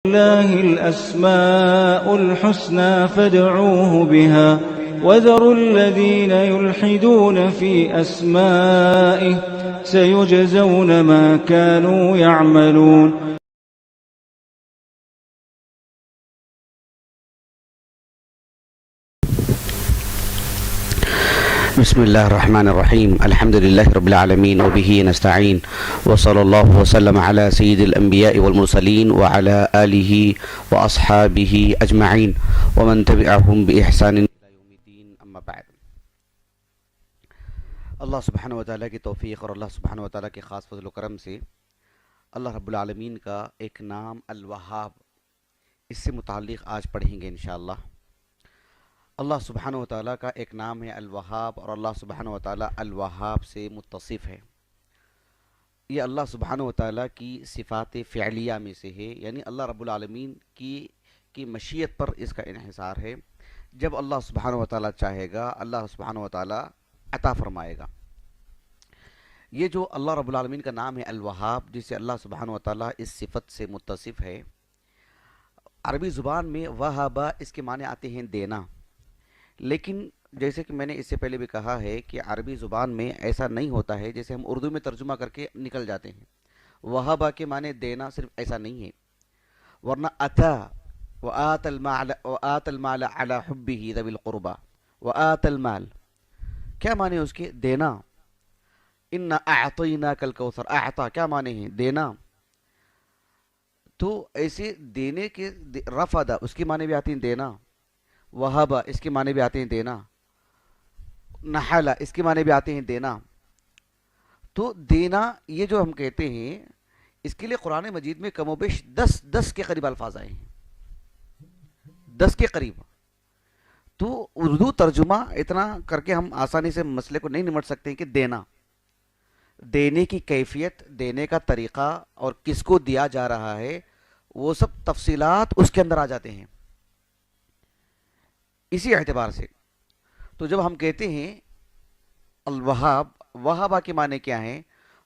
لله الأسماء الحسنى فادعوه بها وذروا الذين يلحدون في أسمائه سيجزون ما كانوا يعملون. بسم الله الرحمن الرحيم. الحمد لله رب العالمين وبه نستعين وصلى الله وسلم على سيد الأنبياء والمرسلين وعلى آله وأصحابه أجمعين ومن تبعهم بإحسان إلى يوم الدين. أما بعد، اللہ سبحانہ وتعالیٰ کی توفیق اور اللہ سبحانہ وتعالیٰ کے خاص فضل و کرم سے اللہ رب العالمین کا ایک نام الوہاب، اس سے متعلق آج پڑھیں گے انشاءاللہ. اللہ سبحانہ وتعالیٰ کا ایک نام ہے الوہاب، اور اللہ سبحانہ وتعالیٰ الوہاب سے متصف ہے. یہ اللہ سبحانہ وتعالیٰ کی صفات فعلیہ میں سے ہے، یعنی اللہ رب العالمین کی مشیت پر اس کا انحصار ہے. جب اللہ سبحانہ وتعالیٰ چاہے گا اللہ سبحانہ وتعالیٰ عطا فرمائے گا. یہ جو اللہ رب العالمین کا نام ہے الوہاب، جسے اللہ سبحانہ وتعالیٰ اس صفت سے متصف ہے، عربی زبان میں وہابہ اس کے معنی آتے ہیں دینا. لیکن جیسے کہ میں نے اس سے پہلے بھی کہا ہے کہ عربی زبان میں ایسا نہیں ہوتا ہے جیسے ہم اردو میں ترجمہ کر کے نکل جاتے ہیں. وہابہ کے معنی دینا صرف ایسا نہیں ہے، ورنہ عطا وآت المال علی حبہ ذوی القربى. وآت المال کیا معنی اس کے؟ دینا. انا اعطیناک الکوثر، اعطا کیا معنی ہے؟ دینا. تو ایسے دینے کے رفض اس کے معنی بھی آتے ہیں دینا، وہابہ اس کے معنی بھی آتے ہیں دینا، نحلہ اس کے معنی بھی آتے ہیں دینا. تو دینا یہ جو ہم کہتے ہیں، اس کے لیے قرآن مجید میں کم و بیش 10 کے قریب الفاظ آئے ہیں، 10 کے قریب. تو اردو ترجمہ اتنا کر کے ہم آسانی سے مسئلے کو نہیں نمٹ سکتے ہیں کہ دینے کی کیفیت، دینے کا طریقہ اور کس کو دیا جا رہا ہے، وہ سب تفصیلات اس کے اندر آ جاتے ہیں. اسی اعتبار سے تو جب ہم کہتے ہیں الوہاب، وہابہ کے معنی کیا ہیں؟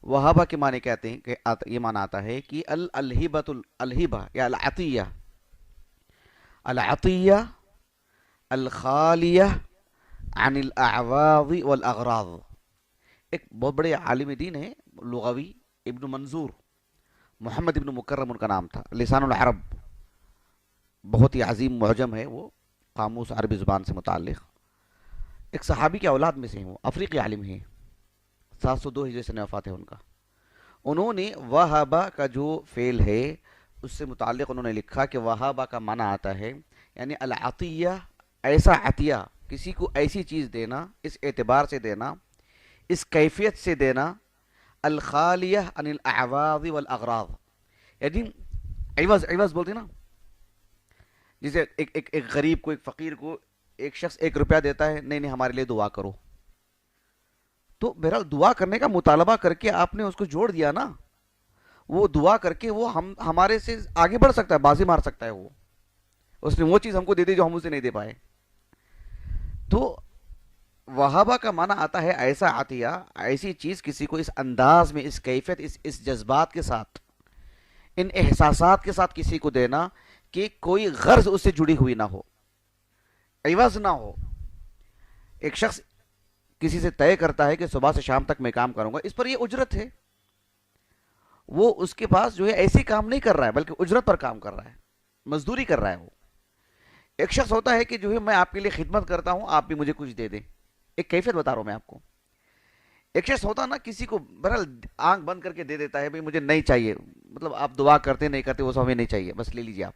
وہابہ کے معنی کہتے ہیں کہ یہ معنی آتا ہے کہ الہبہ یا العطیہ الخالیہ عن الاعواض والاغراض. ایک بہت بڑے عالم دین ہے لغوی، ابن منظور، محمد ابن مکرم ان کا نام تھا. لسان العرب بہت ہی عظیم معجم ہے، وہ قاموس عربی زبان سے متعلق. ایک صحابی کے اولاد میں سے ہیں، وہ افریقی عالم ہیں، 702 ہجری سے وفات ہے ان کا. انہوں نے وہابہ کا جو فعل ہے اس سے متعلق انہوں نے لکھا کہ وہابہ کا معنی آتا ہے یعنی العطیہ، ایسا عطیہ، کسی کو ایسی چیز دینا، اس اعتبار سے دینا، اس کیفیت سے دینا، الخالیہ عن الاعواض والاغراض. یعنی عوض بولتے نا، جسے ایک غریب کو، ایک فقیر کو ایک شخص 1 روپیہ دیتا ہے، نہیں ہمارے لیے دعا کرو. تو بہرحال دعا کرنے کا مطالبہ کر کے آپ نے اس کو جوڑ دیا نا. وہ دعا کر کے وہ ہمارے سے آگے بڑھ سکتا ہے، بازی مار سکتا ہے. اس نے وہ چیز ہم کو دے دی جو ہم اسے نہیں دے پائے. تو وہابہ کا معنی آتا ہے ایسا عطیہ، ایسی چیز، کسی کو اس انداز میں، اس کیفیت، اس جذبات کے ساتھ، ان احساسات کے ساتھ کسی کو دینا کہ کوئی غرض اس سے جڑی ہوئی نہ ہو، عوض نہ ہو. ایک شخص کسی سے طے کرتا ہے کہ صبح سے شام تک میں کام کروں گا، اس پر یہ اجرت ہے. وہ اس کے پاس جو ہے ایسے کام نہیں کر رہا ہے، بلکہ اجرت پر کام کر رہا ہے، مزدوری کر رہا ہے. وہ ایک شخص ہوتا ہے کہ جو ہے میں آپ کے لیے خدمت کرتا ہوں، آپ بھی مجھے کچھ دے دیں. ایک کیفیت بتا رہا ہوں میں آپ کو. ایک شخص ہوتا نا کسی کو بہرحال آنکھ بند کر کے دے دیتا ہے، بھئی مجھے نہیں چاہیے، مطلب آپ دعا کرتے نہیں کرتے وہ سب ہمیں نہیں چاہیے، بس لے لیجیے آپ.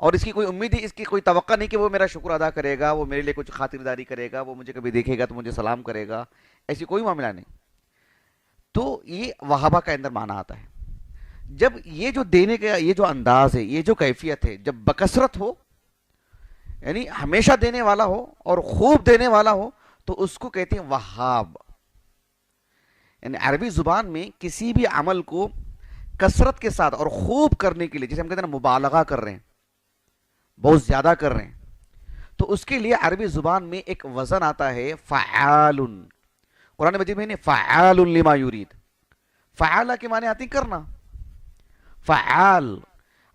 اور اس کی کوئی امید ہی، اس کی کوئی توقع نہیں کہ وہ میرا شکر ادا کرے گا، وہ میرے لیے کچھ خاطرداری کرے گا، وہ مجھے کبھی دیکھے گا تو مجھے سلام کرے گا، ایسی کوئی معاملہ نہیں. تو یہ وہابہ کا اندر معنی آتا ہے. جب یہ جو دینے کا یہ جو انداز ہے، یہ جو کیفیت ہے، جب بکثرت ہو، یعنی ہمیشہ دینے والا ہو اور خوب دینے والا ہو، تو اس کو کہتے ہیں وہاب. یعنی عربی زبان میں کسی بھی عمل کو کثرت کے ساتھ اور خوب کرنے کے لیے، جیسے ہم کہتے ہیں نا مبالغہ کر رہے ہیں، بہت زیادہ کر رہے ہیں، تو اس کے لیے عربی زبان میں ایک وزن آتا ہے فعال. قرآن مجید میں فعال لما یرید، فعال کے معنی آتی کرنا، فعال.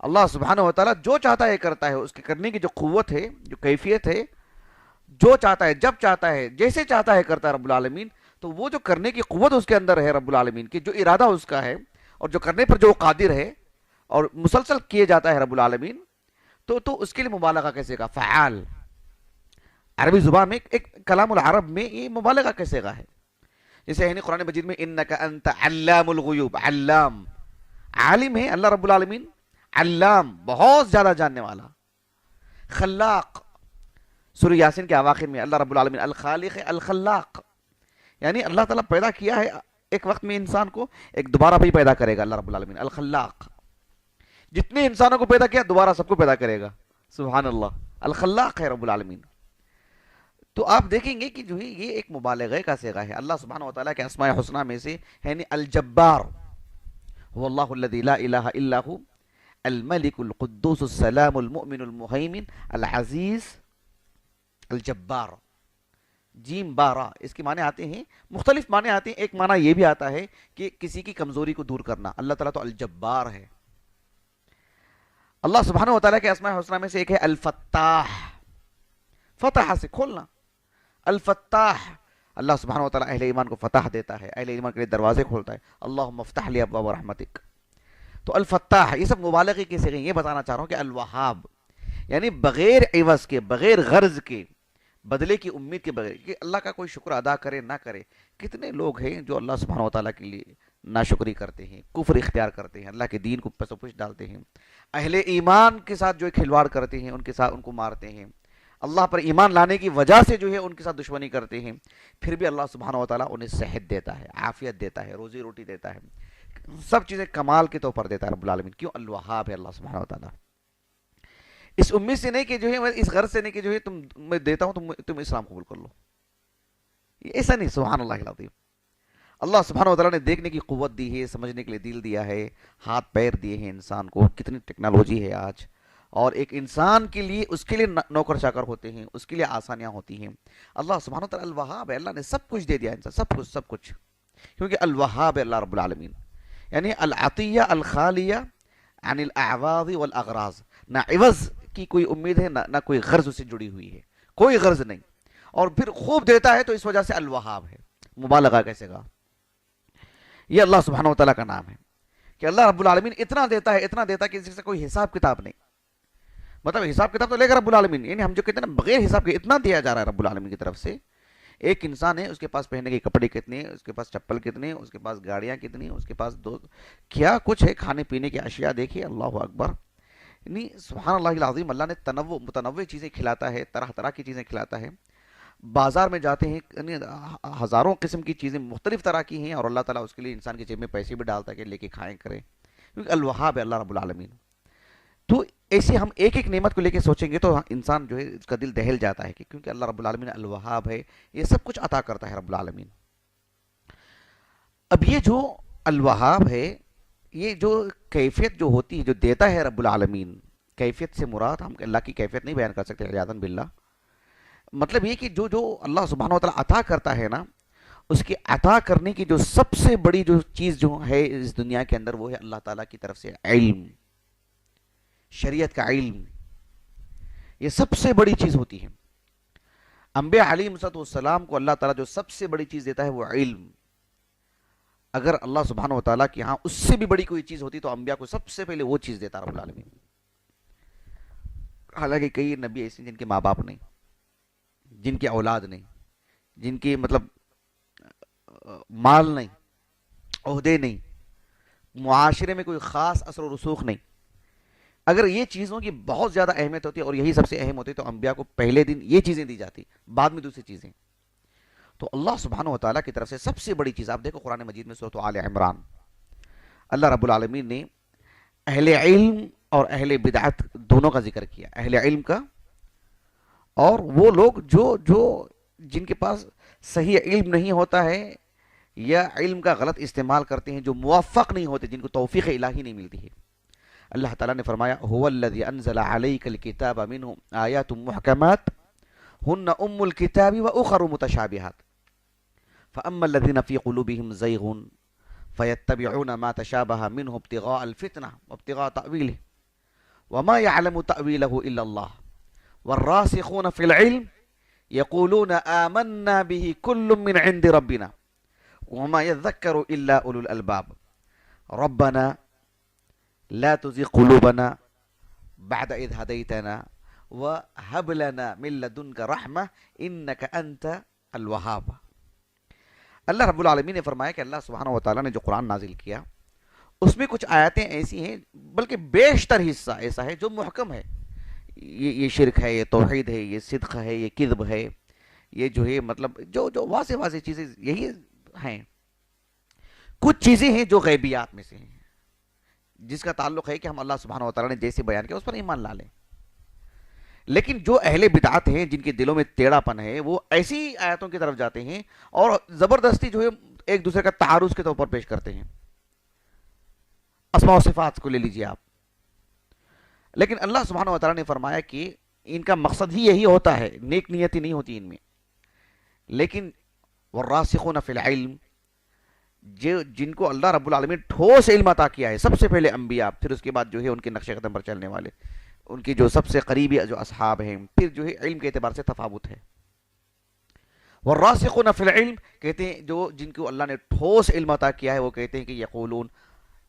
اللہ سبحانہ و تعالیٰ جو چاہتا ہے کرتا ہے، اس کے کرنے کی جو قوت ہے، جو کیفیت ہے، جو چاہتا ہے جب چاہتا ہے جیسے چاہتا ہے کرتا ہے رب العالمین. تو وہ جو کرنے کی قوت اس کے اندر ہے رب العالمین کی، جو ارادہ اس کا ہے اور جو کرنے پر جو قادر ہے اور مسلسل کیے جاتا ہے رب العالمین، تو اس کے لیے مبالغہ کیسے کا فعال. عربی زبان میں ایک کلام العرب میں یہ مبالغہ کیسے کا ہے. جیسے ہے قرآن مجید میں انک انت علام الغیوب، علام عالم ہے اللہ رب العالمین، علام بہت زیادہ جاننے والا. خلاق سورہ یاسین کے اواخر میں اللہ رب العالمین الخالق الخلاق، یعنی اللہ تعالیٰ پیدا کیا ہے ایک وقت میں انسان کو، ایک دوبارہ بھی پیدا کرے گا اللہ رب العالمین الخلاق. جتنے انسانوں کو پیدا کیا دوبارہ سب کو پیدا کرے گا. سبحان اللہ، الخلاق ہے رب العالمین. تو آپ دیکھیں گے کہ جو ہے یہ ایک مبالغہ کا صیغہ ہے. اللہ سبحانہ وتعالیٰ کے اسماء حسنہ میں سے ہے الجبار، هو اللہ الذی لا الہ الا هو الملک القدوس السلام المؤمن المہیمن العزیز الجبار. جیم بارہ اس کے معنی آتے ہیں، مختلف معنی آتے ہیں. ایک معنی یہ بھی آتا ہے کہ کسی کی کمزوری کو دور کرنا. اللہ تعالیٰ تو الجبار ہے. اللہ سبحانہ وتعالیٰ کے اسماء حسنہ میں سے ایک ہے الفتاح، فتح سے کھولنا. الفتاح، اللہ سبحانہ وتعالیٰ اہل ایمان کو فتح دیتا ہے، اہل ایمان کے لیے دروازے کھولتا ہے. اللہم افتح لی ابواب رحمتک. تو الفتاح یہ سب مبالغے کی صیغے. یہ بتانا چاہ رہا ہوں کہ الوہاب یعنی بغیر عوض کے، بغیر غرض کے، بدلے کی امید کے بغیر، کہ اللہ کا کوئی شکر ادا کرے نہ کرے. کتنے لوگ ہیں جو اللہ سبحانہ وتعالیٰ کے لیے ناشکری کرتے ہیں، کفر اختیار کرتے ہیں، اللہ کے دین کو پس و پش ڈالتے ہیں، اہل ایمان کے ساتھ جو کھلواڑ کرتے ہیں، ان کے ساتھ ان کو مارتے ہیں، اللہ پر ایمان لانے کی وجہ سے جو ہے ان کے ساتھ دشمنی کرتے ہیں. پھر بھی اللہ سبحانہ وتعالیٰ انہیں صحت دیتا ہے، عافیت دیتا ہے، روزی روٹی دیتا ہے، سب چیزیں کمال کے طور پر دیتا ہے رب العالمین. کیوں؟ الوہاب ہے اللہ سبحانہ وتعالیٰ. اس امید سے نہیں کہ جو ہے، اس غرض سے نہیں کہ جو ہے تم میں دیتا ہوں تم اسلام قبول کر لو، ایسا نہیں. سبحان اللہ العظیم. اللہ سبحانہ وتعالیٰ نے دیکھنے کی قوت دی ہے، سمجھنے کے لیے دل دیا ہے، ہاتھ پیر دیے ہیں انسان کو. کتنی ٹیکنالوجی ہے آج، اور ایک انسان کے لیے، اس کے لیے نوکر چاکر ہوتے ہیں، اس کے لیے آسانیاں ہوتی ہیں. اللہ سبحانہ وتعالیٰ الوہاب ہے. اللہ نے سب کچھ دے دیا انسان، سب کچھ، کیونکہ الوہاب ہے اللہ رب العالمین. یعنی العطیہ الخالیہ عن الاعواض والاغراض. نہ عوض کی کوئی امید ہے، نہ کوئی غرض سے جڑی ہوئی ہے، کوئی غرض نہیں. اور پھر خوب دیتا ہے، تو اس وجہ سے الوہاب ہے. مبالغہ کیسے گا. یہ اللہ سبحانہ وتعالیٰ کا نام ہے کہ اللہ رب العالمین اتنا دیتا ہے، اتنا دیتا ہے کہ اس سے کوئی حساب کتاب نہیں. مطلب حساب کتاب تو لے گا رب العالمین. یعنی ہم جو کہتے ہیں نا بغیر حساب کے اتنا دیا جا رہا ہے رب العالمین کی طرف سے. ایک انسان ہے، اس کے پاس پہننے کے کپڑے کتنے ہیں، اس کے پاس چپل کتنے ہیں، اس کے پاس گاڑیاں کتنی ہیں، اس کے پاس کیا کچھ ہے، کھانے پینے کی اشیاء دیکھیے. اللہ اکبر. یعنی سبحان اللہ العظیم. اللہ نے متنوع چیزیں کھلاتا ہے، طرح طرح کی چیزیں کھلاتا ہے. بازار میں جاتے ہیں، یعنی ہزاروں قسم کی چیزیں مختلف طرح کی ہیں، اور اللہ تعالیٰ اس کے لیے انسان کی جیب میں پیسے بھی ڈالتا ہے کہ لے کے کھائیں کریں، کیونکہ الوہاب ہے اللہ رب العالمین. تو ایسے ہم ایک ایک نعمت کو لے کے سوچیں گے تو انسان جو ہے اس کا دل دہل جاتا ہے کہ کیونکہ اللہ رب العالمین الوہاب ہے، یہ سب کچھ عطا کرتا ہے رب العالمین. اب یہ جو الوہاب ہے، یہ جو کیفیت جو ہوتی ہے، جو دیتا ہے رب العالمین، کیفیت سے مراد ہم اللہ کی کیفیت نہیں بیان کر سکتے عیاذاً باللہ. مطلب یہ کہ جو اللہ سبحانہ وتعالیٰ عطا کرتا ہے نا، اس کی عطا کرنے کی جو سب سے بڑی جو چیز جو ہے اس دنیا کے اندر، وہ ہے اللہ تعالیٰ کی طرف سے علم، شریعت کا علم. یہ سب سے بڑی چیز ہوتی ہے. انبیاء علیہم السلام کو اللہ تعالیٰ جو سب سے بڑی چیز دیتا ہے وہ علم. اگر اللہ سبحانہ وتعالیٰ کی ہاں اس سے بھی بڑی کوئی چیز ہوتی تو انبیاء کو سب سے پہلے وہ چیز دیتا رب العالمین. حالانکہ کئی نبی ایسے جن کے ماں باپ نہیں، جن کی اولاد نہیں، جن کی مطلب مال نہیں، عہدے نہیں، معاشرے میں کوئی خاص اثر و رسوخ نہیں. اگر یہ چیزوں کی بہت زیادہ اہمیت ہوتی ہے اور یہی سب سے اہم ہوتی تو انبیاء کو پہلے دن یہ چیزیں دی جاتی، بعد میں دوسری چیزیں. تو اللہ سبحانہ وتعالیٰ کی طرف سے سب سے بڑی چیز، آپ دیکھو قرآن مجید میں سورۃ آل عمران، اللہ رب العالمین نے اہل علم اور اہل بدعت دونوں کا ذکر کیا. اہل علم کا، اور وہ لوگ جو جن کے پاس صحیح علم نہیں ہوتا ہے یا علم کا غلط استعمال کرتے ہیں، جو موفق نہیں ہوتے، جن کو توفیق الہی نہیں ملتی ہے. اللہ تعالیٰ نے فرمایا هو الذی انزل علیک الکتاب منہ آیات محکمات ہن ام الکتاب واخر متشابہات فاما الذین فی قلوبہم زیغ فیتبعون ما تشابہ منہ ابتغاء الفتنہ وابتغاء تأویلہ وما يعلم تأويله إلا الله والراسخون في العلم يقولون آمنا به كل من عند ربنا وما يذكر إلا أولو الألباب ربنا لا تزغ قلوبنا بعد إذ هديتنا وهب لنا من لدنك رحمة إنك أنت الوهاب. اللہ رب العالمین نے فرمایا کہ اللہ سبحانہ و تعالیٰ نے جو قرآن نازل کیا اس میں کچھ آیتیں ایسی ہیں، بلکہ بیشتر حصہ ایسا ہے جو محکم ہے. یہ شرک ہے، یہ توحید ہے، یہ صدق ہے، یہ کذب ہے، یہ جو ہے مطلب جو واضح واضح چیزیں یہی ہیں. کچھ چیزیں ہیں جو غیبیات میں سے ہیں، جس کا تعلق ہے کہ ہم اللہ سبحانہ و تعالیٰ نے جیسے بیان کیا اس پر ایمان لا لیں. لیکن جو اہل بدعات ہیں، جن کے دلوں میں ٹیڑھا پن ہے، وہ ایسی آیتوں کی طرف جاتے ہیں اور زبردستی جو ہے ایک دوسرے کا تعارض کے طور پر پیش کرتے ہیں. اسماء و صفات کو لے لیجیے آپ. لیکن اللہ سبحانہ و تعالیٰ نے فرمایا کہ ان کا مقصد ہی یہی ہوتا ہے، نیک نیتی نہیں ہوتی ان میں. لیکن والراسخون فی العلم، جن کو اللہ رب العالمین ٹھوس علم عطا کیا ہے، سب سے پہلے انبیاء، پھر اس کے بعد جو ہے ان کے نقش قدم پر چلنے والے، ان کی جو سب سے قریبی جو اصحاب ہیں، پھر جو ہے علم کے اعتبار سے تفاوت ہے. والراسخون فی العلم کہتے ہیں جن کو اللہ نے ٹھوس علم عطا کیا ہے، وہ کہتے ہیں کہ یقولون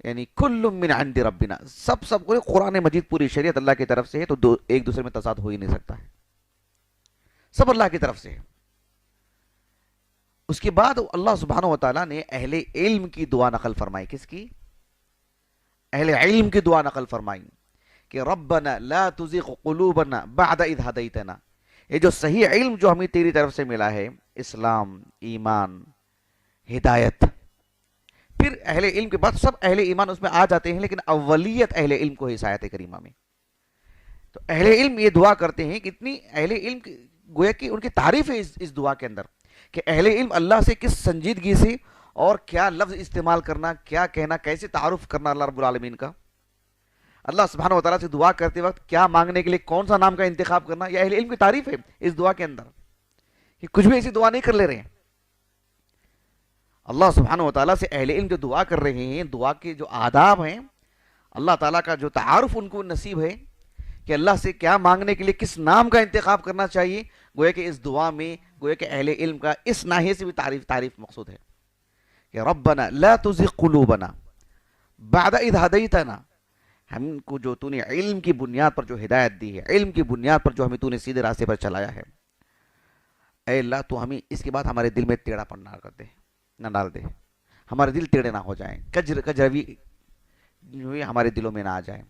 یعنی کل من عند ربنا، سب کو قرآن مجید پوری شریعت اللہ کی طرف سے ہے، تو ایک دوسرے میں تضاد ہو ہی نہیں سکتا ہے، سب اللہ کی طرف سے ہے. اس کے بعد اللہ سبحانہ و تعالیٰ نے اہل علم کی دعا نقل فرمائی. کس کی؟ اہل علم کی دعا نقل فرمائی کہ ربنا لا تزغ قلوبنا بعد اذ ہدیتنا. یہ جو صحیح علم جو ہمیں تیری طرف سے ملا ہے، اسلام، ایمان، ہدایت، پھر اہل علم کے بعد سب اہل ایمان اس میں آ جاتے ہیں، لیکن اولیت اہل علم کو ہے اس آیت کریمہ میں. تو اہل علم یہ دعا کرتے ہیں کہ اتنی اہل علم گویا کہ ان کی تعریف ہے اس دعا کے اندر کہ اہل علم اللہ سے کس سنجیدگی سے اور کیا لفظ استعمال کرنا، کیا کہنا، کیسے تعارف کرنا اللہ رب العالمین کا. اللہ سبحانہ و تعالیٰ سے دعا کرتے وقت کیا مانگنے کے لیے کون سا نام کا انتخاب کرنا، یہ اہل علم کی تعریف ہے اس دعا کے اندر، کہ کچھ بھی ایسی دعا نہیں کر لے رہے ہیں. اللہ سبحانہ و تعالیٰ سے اہل علم جو دعا کر رہے ہیں، دعا کے جو آداب ہیں، اللہ تعالیٰ کا جو تعارف ان کو نصیب ہے کہ اللہ سے کیا مانگنے کے لیے کس نام کا انتخاب کرنا چاہیے، گویا کہ اس دعا میں گویا کہ اہل علم کا اس ناحیے سے بھی تعریف مقصود ہے کہ ربنا لا تزغ قلوبنا بعد اذ ہدیتنا. ہم کو جو تو نے علم کی بنیاد پر جو ہدایت دی ہے، علم کی بنیاد پر جو ہمیں تو نے سیدھے راستے پر چلایا ہے، اے اللہ تو ہمیں اس کے بعد ہمارے دل میں ٹیڑھا پن نہ ڈال دے، ہمارے دل ٹیڑھے نہ ہو جائیں، کجروی جو ہے ہمارے دلوں میں نہ آ جائیں،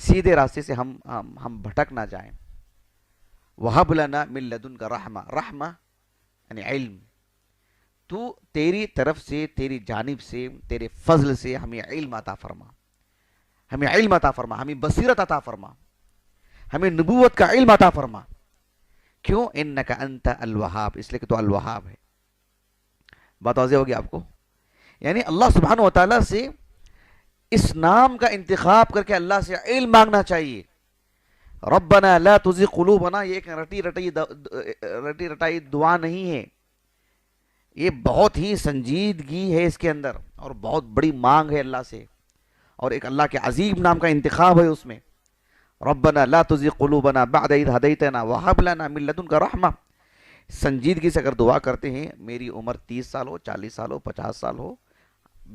سیدھے راستے سے ہم بھٹک نہ جائیں. وَهَبْ لَنَا مِن لَدُنْكَ رحمہ یعنی علم، تو تیری طرف سے، تیری جانب سے، تیرے فضل سے ہمیں علم عطا فرما، ہمیں علم عطا فرما، ہمیں بصیرت عطا فرما، ہمیں نبوت کا علم عطا فرما. کیوں؟ انک انت الوہاب، اس لیے کہ تو الوہاب ہے. بات واضح ہوگی آپ کو. یعنی اللہ سبحانہ و تعالیٰ سے اس نام کا انتخاب کر کے اللہ سے علم مانگنا چاہیے. ربنا لا تزغ قلوبنا، یہ ایک رٹی رٹائی دعا نہیں ہے، یہ بہت ہی سنجیدگی ہے اس کے اندر، اور بہت بڑی مانگ ہے اللہ سے، اور ایک اللہ کے عظیم نام کا انتخاب ہے اس میں. ربنا لا تزغ قلوبنا بعد اذ ہدیتنا وہب لنا من لدنک رحمہ. سنجیدگی سے اگر دعا کرتے ہیں، میری عمر 30 سال ہو، 40 سال ہو، 50 سال ہو،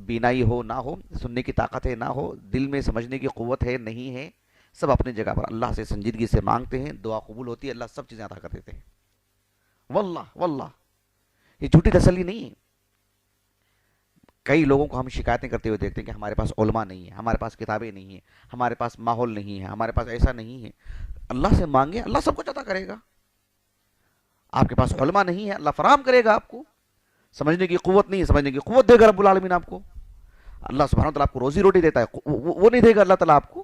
بینائی ہو نہ ہو، سننے کی طاقت ہے نہ ہو، دل میں سمجھنے کی قوت ہے نہیں ہے، سب اپنی جگہ پر اللہ سے سنجیدگی سے مانگتے ہیں، دعا قبول ہوتی ہے، اللہ سب چیزیں عطا کر دیتے ہیں. واللہ یہ جھوٹی تسلی نہیں ہے. کئی لوگوں کو ہم شکایتیں کرتے ہوئے دیکھتے ہیں کہ ہمارے پاس علماء نہیں ہیں، ہمارے پاس کتابیں نہیں ہیں، ہمارے پاس ماحول نہیں ہے، ہمارے پاس ایسا نہیں ہے. اللہ سے مانگے، اللہ سب کچھ عطا کرے گا. آپ کے پاس علماء نہیں ہے، اللہ فراہم کرے گا آپ کو. سمجھنے کی قوت نہیں ہے، سمجھنے کی قوت دے گا رب العالمین آپ کو. اللہ سبحانہ وتعالیٰ آپ کو روزی روٹی دیتا ہے، وہ نہیں دے گا اللہ تعالیٰ آپ کو.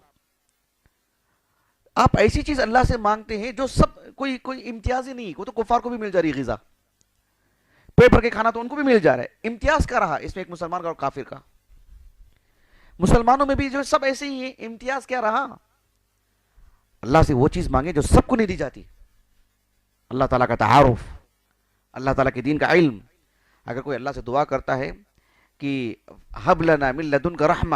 آپ ایسی چیز اللہ سے مانگتے ہیں جو سب کوئی امتیاز ہی نہیں، وہ تو کفار کو بھی مل جا رہی غذا، پیٹ بھر کے کھانا تو ان کو بھی مل جا رہا ہے. امتیاز کا رہا اس میں ایک مسلمان کا اور کافر کا. مسلمانوں میں بھی جو سب ایسے ہی ہیں، امتیاز کیا رہا؟ اللہ سے وہ چیز مانگے جو سب کو نہیں دی جاتی. اللہ تعالیٰ کا تعارف، اللہ تعالیٰ کے دین کا علم. اگر کوئی اللہ سے دعا کرتا ہے کہ حب لنا من لدنک رحمہ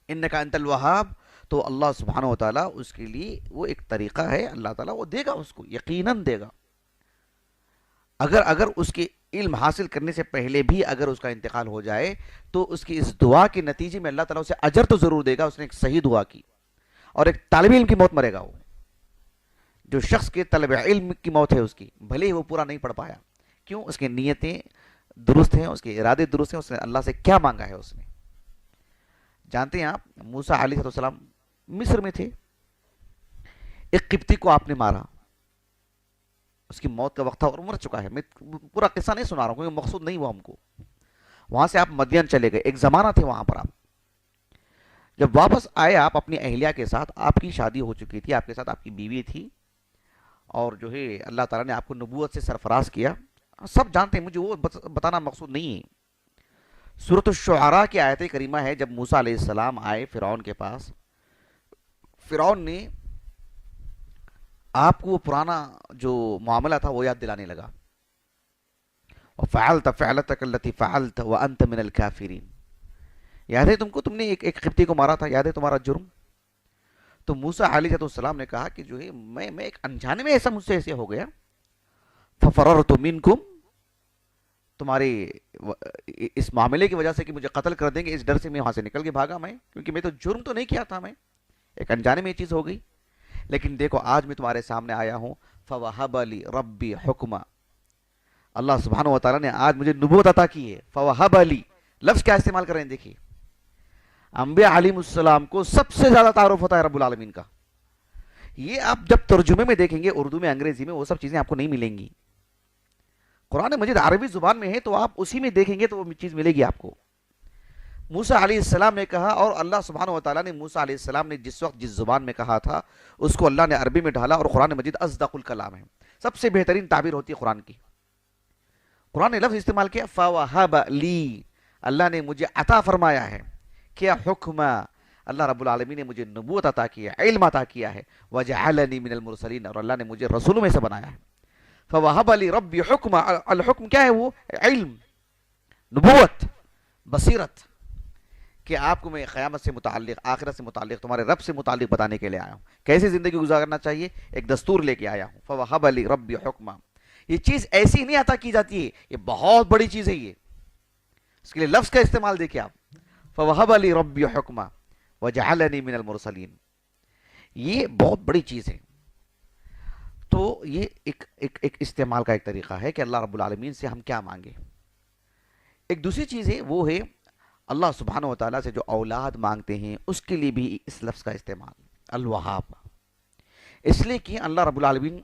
انک انت الوہاب، تو اللہ سبحانہ و تعالیٰ اس کے لیے وہ ایک طریقہ ہے، اللہ تعالیٰ وہ دے گا، اس کو یقیناً دے گا. اگر اس کے علم حاصل کرنے سے پہلے بھی اگر اس کا انتقال ہو جائے تو اس کی اس دعا کے نتیجے میں اللہ تعالیٰ اسے اجر تو ضرور دے گا، اس نے ایک صحیح دعا کی. اور ایک طالب علم کی موت مرے گا، وہ جو شخص کے طلب علم کی موت ہے اس کی، بھلے ہی وہ پورا نہیں پڑھ پایا. کیوں؟ اس کی نیتیں درست ہیں، اس کے ارادے درست ہیں، اس نے اللہ سے کیا مانگا ہے. اس نے، جانتے ہیں آپ، موسیٰ علیہ السلام مصر میں تھے، ایک قبطی کو آپ نے مارا، اس کی موت کا وقت تھا اور مر چکا ہے. میں پورا قصہ نہیں سنا رہا ہوں کیونکہ مقصود نہیں وہ ہم کو. وہاں سے آپ مدین چلے گئے، ایک زمانہ تھے وہاں پر. آپ جب واپس آئے آپ اپنی اہلیہ کے ساتھ، آپ کی شادی ہو چکی تھی، آپ کے ساتھ آپ کی بیوی تھی، اور جو ہے اللہ تعالیٰ نے آپ کو نبوت سے سرفراز کیا. سب جانتے ہیں، مجھے وہ بتانا مقصود نہیں ہے. سورۃ الشعراء کی آیت کریمہ ہے، جب موسیٰ علیہ السلام آئے فرعون کے پاس، فرعون نے آپ کو وہ پرانا جو معاملہ تھا وہ یاد دلانے لگا. وَفَعَلْتَ فِعْلَتَكَ الَّتِي فَعَلْتَ وَأَنْتَ مِنَ الْكَافِرِينَ. یاد ہے تم کو، تم نے ایک قبطی کو مارا تھا، یاد ہے تمہارا جرم؟ تو موسیٰ علیہ السلام نے کہا کہ جو ہے میں ایک انجانے میں ایسا مجھ سے ایسے ہو گیا. فَفَرَرْتُ مِنْكُمْ، تمہارے اس معاملے کی وجہ سے کہ مجھے قتل کر دیں گے، اس ڈر سے میں وہاں سے نکل کے بھاگا میں، کیونکہ میں تو جرم تو نہیں کیا تھا، میں ایک انجانے میں یہ چیز ہو گئی. لیکن دیکھو آج میں تمہارے سامنے آیا ہوں. فَوَهَبَ لِي رَبِّي حُكْمًا، اللہ سبحانہ و تعالیٰ نے آج مجھے نبوت عطا کی ہے. فَوَهَبَ لِي، لفظ کیا استعمال کر رہے ہیں دیکھیے. انبیاء علیہ السلام کو سب سے زیادہ تعارف ہوتا ہے رب العالمین کا. یہ آپ جب ترجمے میں دیکھیں گے، اردو میں، انگریزی میں، وہ سب چیزیں آپ کو نہیں ملیں گی. قرآن مجید عربی زبان میں ہے تو آپ اسی میں دیکھیں گے تو وہ چیز ملے گی آپ کو. موسیٰ علیہ السلام نے کہا، اور اللہ سبحانہ و تعالیٰ نے موسیٰ علیہ السلام نے جس وقت جس زبان میں کہا تھا اس کو اللہ نے عربی میں ڈھالا. اور قرآن مجید اصدق الکلام ہے، سب سے بہترین تعبیر ہوتی ہے قرآن کی. قرآن نے لفظ استعمال کیا فَوَهَبَ لِي، اللہ نے مجھے عطا فرمایا ہے. کیا حکم؟ اللہ رب العالمین نے مجھے نبوت عطا کیا، علم عطا کیا ہے. وَجَعَلَنِي مِنَ الْمُرْسَلِينَ، اور اللہ نے مجھے رسولوں میں سے بنایا ہے. فَوَهَبَ لِي رَبِّي حُكْمًا، الحکم کیا ہے؟ وہ علم، نبوت، بصیرت، کہ آپ کو میں قیامت سے متعلق، آخرت سے متعلق، تمہارے رب سے متعلق بتانے کے لیے آیا ہوں، کیسے زندگی گزارنا چاہیے، ایک دستور لے کے آیا ہوں. فَوَهَبَ لِي رَبِّي حُكْمًا. یہ چیز ایسی نہیں عطا کی جاتی ہے، یہ بہت بڑی چیز ہے. یہ اس کے لیے لفظ کا استعمال دیکھیں آپ. فَوَهَبَ لِي رَبِّي حُكْمًا وَجَعَلَنِي مِنَ الْمُرْسَلِينَ. یہ بہت بڑی چیز ہے. تو یہ ایک استعمال کا ایک طریقہ ہے کہ اللہ رب العالمین سے ہم کیا مانگیں. ایک دوسری چیز ہے، وہ ہے اللہ سبحانہ و تعالیٰ سے جو اولاد مانگتے ہیں اس کے لیے بھی اس لفظ کا استعمال الوہاب، اس لیے کہ اللہ رب العالمین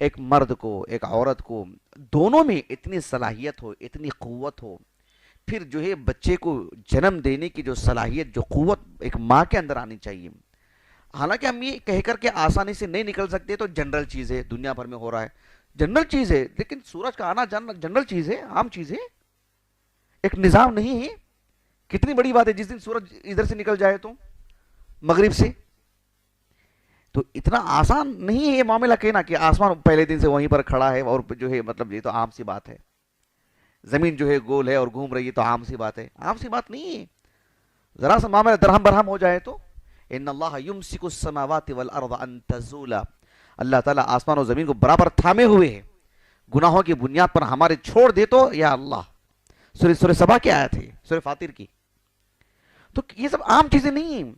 ایک مرد کو، ایک عورت کو، دونوں میں اتنی صلاحیت ہو، اتنی قوت ہو، پھر جو ہے بچے کو جنم دینے کی جو صلاحیت، جو قوت ایک ماں کے اندر آنی چاہیے. حالانکہ ہم یہ کہہ کر کے آسانی سے نہیں نکل سکتے، تو جنرل چیز ہے، دنیا بھر میں ہو رہا ہے، جنرل چیز ہے. لیکن سورج کا آنا جانا جنرل چیز ہے، عام چیز ہے، ایک نظام نہیں ہے. کتنی بڑی بات ہے جس دن سورج ادھر سے نکل جائے تو مغرب سے. تو اتنا آسان نہیں ہے یہ معاملہ کہنا کہ آسمان پہلے دن سے وہیں پر کھڑا ہے، اور جو ہے مطلب یہ تو عام سی بات ہے. زمین جو ہے گول ہے اور گھوم رہی ہے تو عام سی بات ہے، عام سی بات نہیں ہے. ذرا سا معاملہ درہم برہم ہو جائے تو ان اللہ یمسک السماوات والارض ان تزولا، اللہ تعالیٰ آسمان و زمین کو برابر تھامے ہوئے ہیں، گناہوں کی بنیاد پر ہمارے چھوڑ دے تو یا اللہ. سورہ سبا کی آیت ہے، سورہ فاطر کی. تو یہ سب عام چیزیں نہیں ہیں.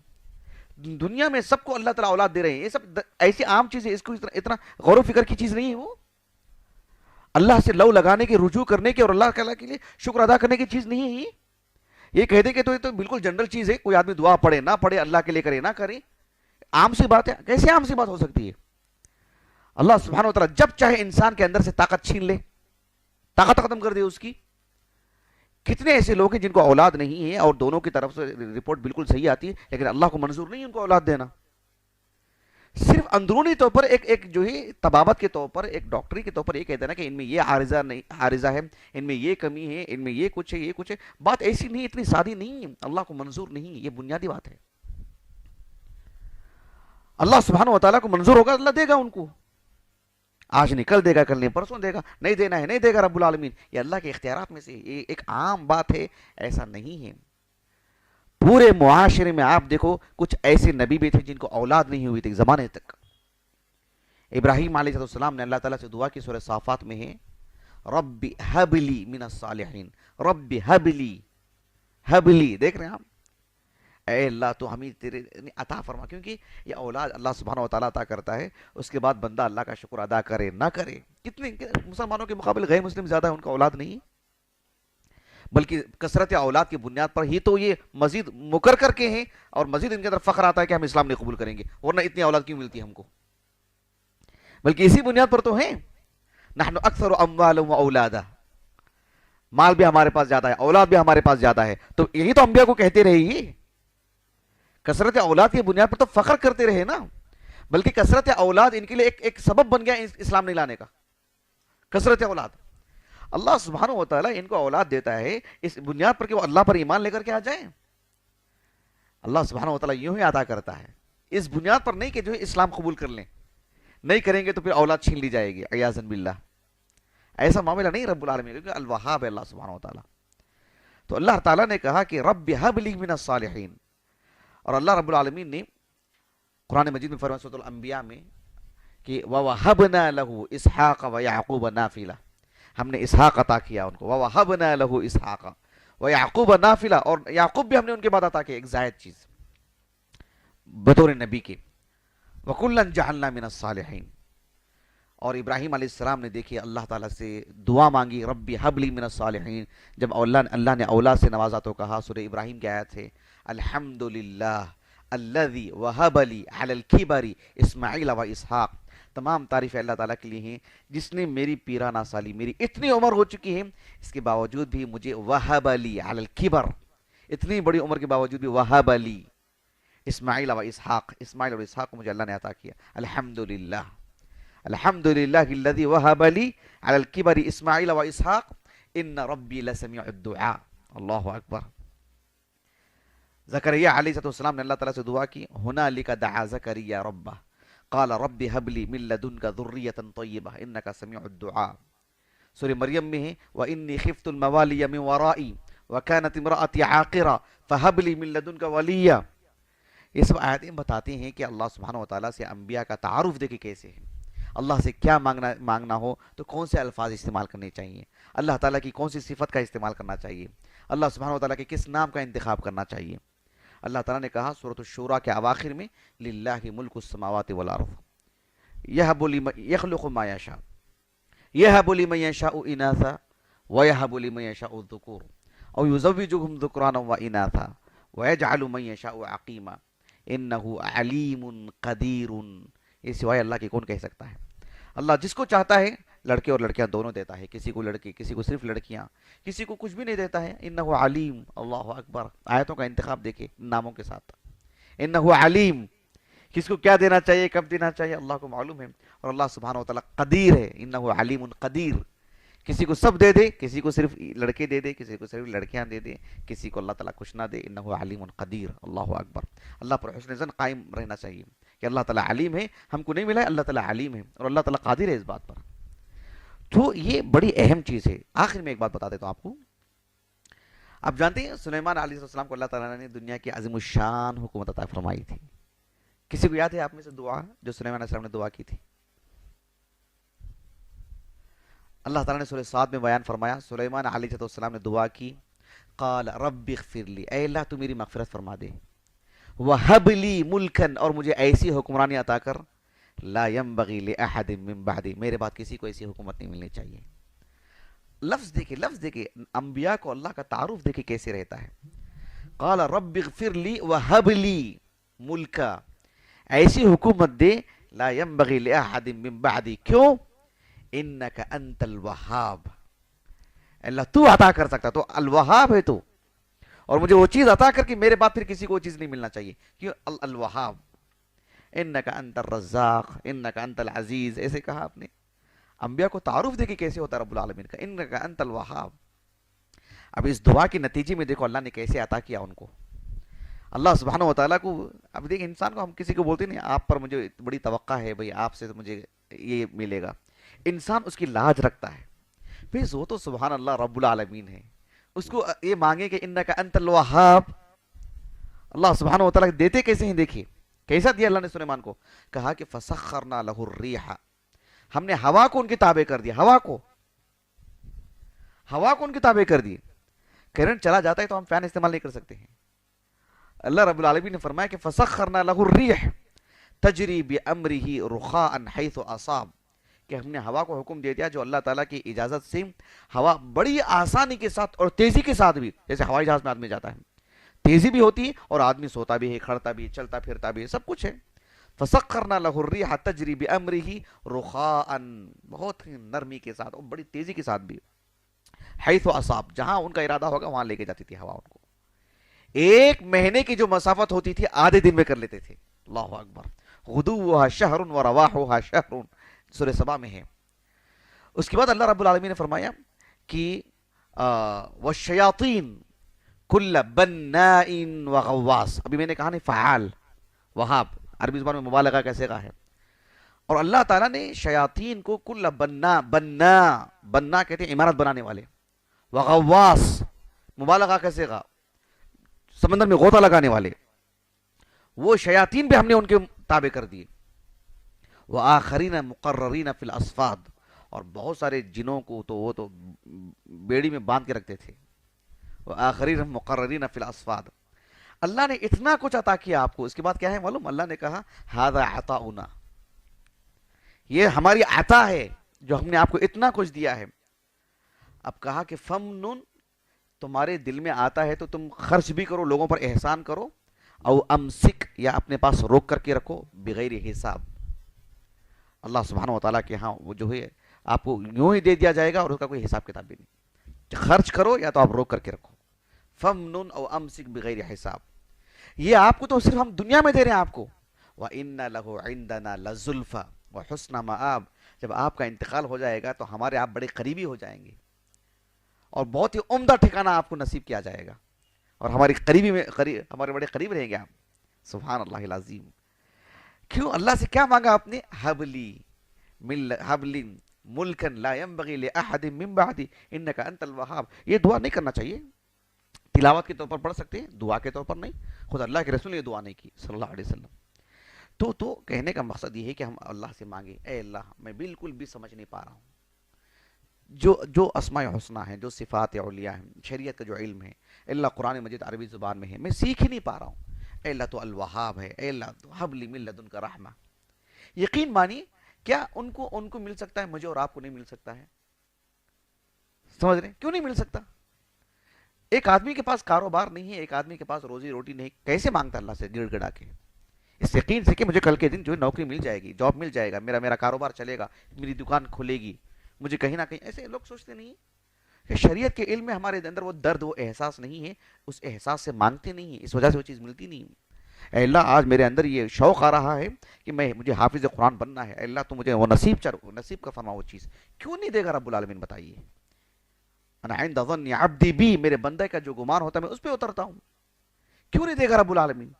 دنیا میں سب کو اللہ تعالیٰ اولاد دے رہے ہیں، یہ سب ایسی عام چیزیں، اس کو اتنا غور و فکر کی چیز نہیں ہے. وہ اللہ سے لو لگانے کے، رجوع کرنے کے اور اللہ تعالیٰ کے لیے شکر ادا کرنے کی چیز نہیں ہے. یہ کہہ دے کہ تو یہ تو بالکل جنرل چیز ہے، کوئی آدمی دعا پڑھے نہ پڑھے، اللہ کے لیے کرے نہ کرے، عام سی بات ہے. کیسے عام سی بات ہو سکتی ہے؟ اللہ سبحانہ و تعالیٰ جب چاہے انسان کے اندر سے طاقت چھین لے، طاقت ختم کر دے اس کی. کتنے ایسے لوگ ہیں جن کو اولاد نہیں ہے اور دونوں کی طرف سے رپورٹ بالکل صحیح آتی ہے، لیکن اللہ کو منظور نہیں ان کو اولاد دینا. صرف اندرونی طور پر ایک جو ہے طبابت کے طور پر، ایک ڈاکٹری کے طور پر یہ کہتے ہیں نا کہ ان میں یہ عارضہ ہے، ان میں یہ کمی ہے، ان میں یہ کچھ ہے، یہ کچھ ہے. بات ایسی نہیں، اتنی سادی نہیں ہے. اللہ کو منظور نہیں، یہ بنیادی بات ہے. اللہ سبحانہ و تعالیٰ کو منظور ہوگا، اللہ دے گا ان کو. آج نکل دے گا، کل نہیں پرسوں دے گا، نہیں دینا ہے نہیں دے گا رب العالمین. یہ اللہ کے اختیارات میں سے یہ ایک عام بات ہے، ایسا نہیں ہے. پورے معاشرے میں آپ دیکھو کچھ ایسے نبی بھی تھے جن کو اولاد نہیں ہوئی تھی زمانے تک. ابراہیم علیہ السلام نے اللہ تعالیٰ سے دعا کی, سورہ صافات میں ہے رب ہب لی من الصالحین, رب ہب لی, دیکھ رہے ہیں آپ, اے اللہ تو ہمیں تیرے عطا فرما, کیونکہ یہ اولاد اللہ سبحانہ و تعالیٰ عطا کرتا ہے, اس کے بعد بندہ اللہ کا شکر ادا کرے نہ کرے. کتنے مسلمانوں کے مقابل غیر مسلم زیادہ ان کا اولاد نہیں, بلکہ کثرت اولاد کی بنیاد پر ہی تو یہ مزید مکر کر کے ہیں, اور مزید ان کے اندر فخر آتا ہے کہ ہم اسلام نہیں قبول کریں گے, ورنہ اتنی اولاد کیوں ملتی ہے ہم کو, بلکہ اسی بنیاد پر تو ہیں. نحن اکثر اموالا و اولادا, مال بھی ہمارے پاس زیادہ ہے, اولاد بھی ہمارے پاس زیادہ ہے, تو یہی تو انبیاء کو کہتے رہے, یہ کثرت اولاد کی بنیاد پر تو فخر کرتے رہے نا, بلکہ کثرت اولاد ان کے لیے ایک سبب بن گیا اسلام نہیں لانے کا. کثرت اولاد, اللہ سبحانہ و تعالیٰ ان کو اولاد دیتا ہے اس بنیاد پر کہ وہ اللہ پر ایمان لے کر کے آ جائیں. اللہ سبحانہ و تعالیٰ یوں ہی عطا کرتا ہے, اس بنیاد پر نہیں کہ جو ہے اسلام قبول کر لیں, نہیں کریں گے تو پھر اولاد چھین لی جائے گی عیاذا باللہ. ایسا معاملہ نہیں رب العالمین, کیونکہ الوہاب ہے اللہ سبحانہ و تعالیٰ. تو اللہ تعالیٰ نے کہا کہ رب ہب لی من الصالحین, اور اللہ رب العالمین نے قرآن مجید میں فرمایا سورۃ الانبیاء میں کہ وَوَهَبْنَا لَهُ إِسْحَاقَ وَيَعْقُوبَ نَافِلَةً, ہم نے اسحاق عطا کیا ان کو, وَوَهَبْنَا لَهُ إِسْحَاقَ وَيَعْقُوبَ نَافِلَةً, اور یعقوب بھی ہم نے ان کے بعد عطا کیا ایک زائد چیز بطور نبی کے. وَكُلًّا جَعَلْنَا مِنَ الصَّالِحِينَ, اور ابراہیم علیہ السلام نے دیکھیے اللہ تعالیٰ سے دعا مانگی ربی حب لی من الصالحین, جب اللہ نے اولاد سے نوازا تو کہا, سورہ ابراہیم کی آیت ہے الحمدللہ الذی وہب لی علی الکبر اسماعیل و اسحاق, تمام تعریفیں اللہ تعالیٰ کے لیے ہیں جس نے میری پیرانہ سالی, میری اتنی عمر ہو چکی ہے اس کے باوجود بھی مجھے وہب لی علی الکبر, اتنی بڑی عمر کے باوجود بھی وہب لی اسماعیل و اسحاق, اسماعیل اور اسحاق کو مجھے اللہ نے عطا کیا. الحمدللہ الحمدللہ الذی وہب لی علی الکبر اسماعیل و اسحاق ان ربی لسمیع الدعاء. اللہ اکبر. زکریا علیہ السلام نے اللہ تعالیٰ سے دعا کی, ہنالک دعا زکریا ربہ قال رب هب لي من لدنك ذرية طيبة انك سميع الدعاء. سورہ مریم میں ہے وانی خفت الموالي من ورائي وكانت امرأتي عاقرة فهب لي من لدنك وليا. یہ سب آیتیں بتاتی ہیں کہ اللہ سبحانہ و تعالیٰ سے انبیاء کا تعارف دیکھیں کیسے ہے, اللہ سے کیا مانگنا ہو تو کون سے الفاظ استعمال کرنے چاہیے, اللہ تعالیٰ کی کون سی صفت کا استعمال کرنا چاہیے, اللہ سبحانہ و تعالیٰ کے کس نام کا انتخاب کرنا چاہیے. اللہ تعالیٰ نے کہا سورۃ الشورى کے اواخر میں للہ ملک السماوات والارض یخلق ما یشاء یہب لمن یشاء اناثا ویہب لمن یشاء الذکور او یزوجہم ذکرانا واناثا ویجعل من یشاء عقیما انہ علیم قدیر. یہ سوائے اللہ کے کون کہہ سکتا ہے. اللہ جس کو چاہتا ہے لڑکے اور لڑکیاں دونوں دیتا ہے, کسی کو لڑکی کسی کو صرف لڑکیاں, کسی کو کچھ بھی نہیں دیتا ہے. انہ علیم, اللہ اکبر, آیتوں کا انتخاب دیکھیں ناموں کے ساتھ. انہ علیم, کس کو کیا دینا چاہیے کب دینا چاہیے اللہ کو معلوم ہے. اور اللہ سبحانہ و تعالیٰ قدیر ہے, انہ علیم قدیر, کسی کو سب دے دے, کسی کو صرف لڑکے دے دے, کسی کو صرف لڑکیاں دے دے, کسی کو اللہ تعالیٰ کچھ نہ دے. انہ علیم قدیر. اللہ اکبر. اللہ پر حسن ظن قائم رہنا چاہیے کہ اللہ تعالیٰ علیم ہے, ہم کو نہیں ملا ہے, اللہ تعالیٰ علیم ہے اور اللہ تعالیٰ قادر ہے اس بات پر. تو یہ بڑی اہم چیز ہے. آخر میں ایک بات بتا دیتا ہوں آپ کو. آپ جانتے ہیں سلیمان علیہ السلام کو اللہ تعالیٰ نے دنیا کی عظیم الشان حکومت عطا فرمائی تھی. کسی کو یاد ہے آپ میں سے دعا جو سلیمان علیہ السلام نے دعا کی تھی؟ اللہ تعالیٰ نے سورہ صاد میں بیان فرمایا, سلیمان علیہ السلام نے دعا کی, قال رب اغفر لی, اے اللہ تو میری مغفرت فرما دے, وہب لی ملکن, اور مجھے ایسی حکمرانی عطا کر, لا ينبغی لأحد من بعدی, میرے بعد کسی کو ایسی حکومت نہیں ملنی چاہیے. لفظ دیکھیں انبیاء کو اللہ کا تعارف دیکھیں کیسے رہتا ہے. قال رب اغفر لی وہب لی ملکا, ایسی حکومت دے, لا ينبغی لأحد من بعدی, کیوں؟ انک انت الوہاب, اللہ تو عطا کر سکتا, تو الوہاب ہے تو, اور مجھے وہ چیز عطا کر کے میرے بعد پھر کسی کو وہ چیز نہیں ملنا چاہیے. کیوں؟ الوہاب. انک انت الرزاق انک انت العزیز, ایسے کہا آپ نے. انبیاء کو تعارف دیکھیں کیسے ہوتا ہے رب العالمین کا, انک انت الوہاب. اب اس دعا کے نتیجے میں دیکھو اللہ نے کیسے عطا کیا ان کو. اللہ سبحانہ و تعالیٰ کو, اب دیکھیں انسان کو ہم کسی کو بولتے نہیں آپ پر مجھے بڑی توقع ہے بھئی, آپ سے مجھے یہ ملے گا, انسان اس کی لاج رکھتا ہے. پھر وہ تو سبحان اللہ رب العالمین ہے, اس کو یہ مانگے کہ انک انت الوہاب, اللہ سبحانہ و تعالیٰ دیتے کیسے ہیں دیکھیے کیسا دیا اللہ نے سلیمان کو. کہا کہ فسخرنا لہ الریح, ہم نے ہوا کو ان کے تابع کر دیا. ہوا کو ان کے تابع کر دی. کرنٹ چلا جاتا ہے تو ہم فین استعمال نہیں کر سکتے ہیں. اللہ رب العالمین نے فرمایا کہ فسخرنا لہ الریح تجری بامرہ رخاء حیث اصاب, کہ ہم نے ہوا کو حکم دے دیا جو اللہ تعالیٰ کی اجازت سے ہوا بڑی آسانی کے ساتھ اور تیزی کے ساتھ بھی, جیسے ہوائی جہاز میں آدمی جاتا ہے تیزی بھی ہوتی ہے اور آدمی سوتا بھی ہے, کھڑتا بھی ہے, چلتا پھرتا بھی ہے, سب کچھ ہے. فسخرنا لہ الریح تجری بامرہ رخاء, بہت ہی نرمی کے ساتھ اور بڑی تیزی کے ساتھ بھی, حیث اصاب, جہاں ان کا ارادہ ہوگا وہاں لے کے جاتی تھی ہوا ان کو. 1 مہینے کی جو مسافت ہوتی تھی آدھے دن میں کر لیتے تھے. اللہ اکبر. غدوها شہر ورواحها شہر, سورہ سبا میں ہے. اس کے بعد اللہ رب العالمین نے فرمایا کہ والشیاطین کل بناء وغواص, ابھی میں نے کہا نہیں فعال, وہاب عربی زبان میں مبالغہ کیسے کہا ہے. اور اللہ تعالیٰ نے شیاطین کو کل بنا کہتے ہیں عمارت بنانے والے, وغواص مبالغہ کیسے کہا سمندر میں غوطہ لگانے والے, وہ شیاطین بھی ہم نے ان کے تابع کر دیے. وآخرین مقررین فی الاصفاد, اور بہت سارے جنوں کو تو وہ تو بیڑی میں باندھ کے رکھتے تھے. وآخرین مقررین فی الاصفاد, اللہ نے اتنا کچھ عطا کیا آپ کو. اس کے بعد کیا ہے معلوم, اللہ نے کہا ھذا عطاؤنا, یہ ہماری عطا ہے جو ہم نے آپ کو اتنا کچھ دیا ہے. اب کہا کہ فمنن, تمہارے دل میں آتا ہے تو تم خرچ بھی کرو, لوگوں پر احسان کرو, او امسک, یا اپنے پاس روک کر کے رکھو, بغیر حساب. اللہ سبحانہ و تعالیٰ کے ہاں وہ جو ہے آپ کو یوں ہی دے دیا جائے گا اور اس کا کوئی حساب کتاب بھی نہیں. خرچ کرو یا تو آپ روک کر کے رکھو. فمنن او امسک بغیر حساب, یہ آپ کو تو صرف ہم دنیا میں دے رہے ہیں آپ کو. وَإِنَّ لَهُ عِنْدَنَا لَزُلْفَ وَحُسْنَ مَآب, جب آپ کا انتقال ہو جائے گا تو ہمارے آپ بڑے قریبی ہو جائیں گے اور بہت ہی عمدہ ٹھکانہ آپ کو نصیب کیا جائے گا, اور ہمارے بڑے قریب رہیں گے آپ. سبحان اللہ العظیم. کیوں اللہ سے کیا مانگا آپ نے؟ حبلی ملکن لا ينبغي لأحد من بعدی انک انت الوہاب. یہ دعا نہیں کرنا چاہیے, تلاوت کے طور پر پڑھ سکتے ہیں, دعا کے طور پر نہیں. خود اللہ کے رسول نے یہ دعا نہیں کی صلی اللہ علیہ وسلم. تو کہنے کا مقصد یہ ہے کہ ہم اللہ سے مانگیں, اے اللہ میں بالکل بھی سمجھ نہیں پا رہا ہوں جو اسماء حسنہ ہیں, جو صفات علیہ ہیں, شریعت کا جو علم ہے, اللہ قرآن مجید عربی زبان میں ہے, میں سیکھ ہی نہیں پا رہا ہوں. اے اللہ تو الوہاب ہے, اے اللہ تو حب لی من لدنک رحمہ. یقین مانی کیا ان کو مل سکتا ہے, مجھے اور آپ کو نہیں مل سکتا ہے؟ سمجھ رہے ہیں کیوں نہیں مل سکتا؟ ایک آدمی کے پاس کاروبار نہیں ہے, ایک آدمی کے پاس روزی روٹی نہیں, کیسے مانگتا اللہ سے گڑ گڑا کے؟ اس یقین سے کہ مجھے کل کے دن جو ہے نوکری مل جائے گی, جاب مل جائے گا, میرا کاروبار چلے گا, میری دکان کھلے گی, مجھے کہیں نہ کہیں. ایسے لوگ سوچتے نہیں کہ شریعت کے علم میں ہمارے اندر وہ درد, وہ احساس نہیں ہے, اس احساس سے مانگتے نہیں ہیں, اس وجہ سے وہ چیز ملتی نہیں. اے اللہ آج میرے اندر یہ شوق آ رہا ہے کہ مجھے حافظ قرآن بننا ہے, اے اللہ تو مجھے وہ نصیب کا فرما. وہ چیز کیوں نہیں دے گا رب العالمین؟ بتائیے. انا عند ظن عبدی بی, میرے بندے کا جو گمان ہوتا ہے میں اس پہ اترتا ہوں. کیوں نہیں دے گا رب العالمین؟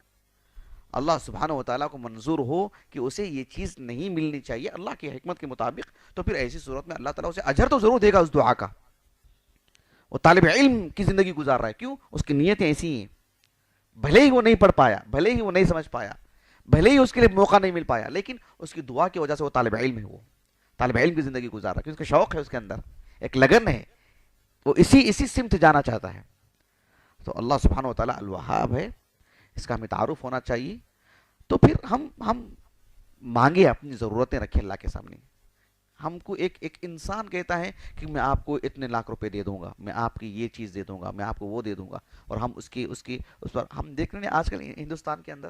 اللہ سبحانہ و تعالیٰ کو منظور ہو کہ اسے یہ چیز نہیں ملنی چاہیے اللہ کی حکمت کے مطابق, تو پھر ایسی صورت میں اللہ تعالیٰ اسے اجر تو ضرور دے گا اس دعا کا. وہ طالب علم کی زندگی گزار رہا ہے, کیوں؟ اس کی نیتیں ایسی ہیں, بھلے ہی وہ نہیں پڑھ پایا, بھلے ہی وہ نہیں سمجھ پایا, بھلے ہی اس کے لیے موقع نہیں مل پایا, لیکن اس کی دعا کی وجہ سے وہ طالب علم ہے, وہ طالب علم کی زندگی گزار رہا ہے, کیونکہ اس کا شوق ہے, اس کے اندر ایک لگن ہے, وہ اسی سمت جانا چاہتا ہے. تو اللہ سبحانہ و تعالیٰ الوہاب ہے, اس کا ہمیں تعارف ہونا چاہیے. تو پھر ہم مانگے, اپنی ضرورتیں رکھیں اللہ کے سامنے. ہم کو ایک انسان کہتا ہے کہ میں آپ کو اتنے لاکھ روپے دے دوں گا, میں آپ کی یہ چیز دے دوں گا, میں آپ کو وہ دے دوں گا, اور ہم اس پر ہم دیکھ رہے ہیں آج کل ہندوستان کے اندر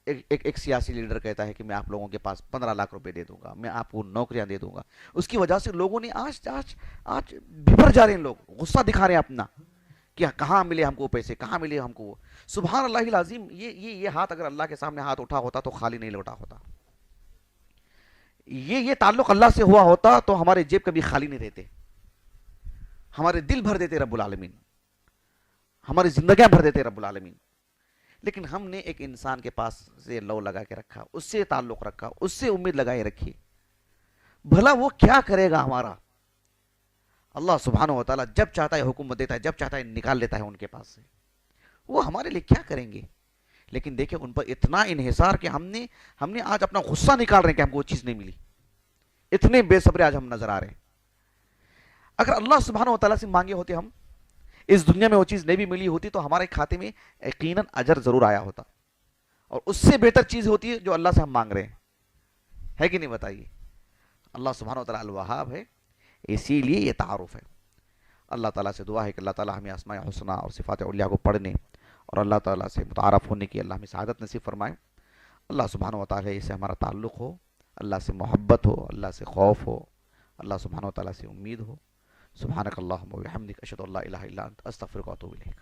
ایک سیاسی لیڈر کہتا ہے کہ میں آپ لوگوں کے پاس 15 لاکھ روپے دے دوں گا, میں آپ کو نوکریاں دے دوں گا. اس کی وجہ سے لوگوں نے آج بھر جا رہے ہیں, لوگ غصہ دکھا رہے ہیں اپنا کہ کہاں ملے ہم کو پیسے, کہاں ملے ہم کو وہ. سبحان اللہ العظیم, یہ ہاتھ اگر اللہ کے سامنے ہاتھ اٹھا ہوتا تو خالی نہیں لوٹا ہوتا. یہ تعلق اللہ سے ہوا ہوتا تو ہمارے جیب کبھی خالی نہیں رہتے, ہمارے دل بھر دیتے رب العالمین, ہماری زندگیاں بھر دیتے رب العالمین. لیکن ہم نے ایک انسان کے پاس سے لو لگا کے رکھا, اس سے تعلق رکھا, اس سے امید لگائے رکھی, بھلا وہ کیا کرے گا ہمارا؟ اللہ سبحانہ و تعالیٰ جب چاہتا ہے حکومت دیتا ہے, جب چاہتا ہے نکال لیتا ہے ان کے پاس سے. وہ ہمارے لیے کیا کریں گے؟ لیکن دیکھیں ان پر اتنا انحصار کہ ہم نے آج اپنا غصہ نکال رہے ہیں کہ ہم کو وہ چیز نہیں ملی. اتنے بے صبر آج ہم نظر آ رہے ہیں. اگر اللہ سبحانہ و تعالیٰ سے مانگے ہوتے ہم، اس دنیا میں وہ چیز نہیں بھی ملی ہوتی تو ہمارے کھاتے میں یقیناً اجر ضرور آیا ہوتا. اور اس سے بہتر چیز ہوتی ہے جو اللہ سے ہم مانگ رہے ہیں، ہے کہ نہیں بتائیے؟ اللہ سبحانہ و تعالیٰ الوہاب ہے، اسی لیے یہ تعارف ہے. اللہ تعالیٰ سے دعا ہے کہ اللہ تعالیٰ ہمیں اسماء حسنہ اور صفات علیہ کو پڑھنے اور اللہ تعالیٰ سے متعارف ہونے کی اللہ ہمیں سعادت نصیب فرمائے. اللہ سبحانہ و تعالیٰ سے ہمارا تعلق ہو، اللہ سے محبت ہو، اللہ سے خوف ہو، اللہ سبحانہ و تعالیٰ سے امید ہو. سبحانک اللہم و بحمدک اشہد ان لا الہ الا انت استغفرک و اتوب الیک.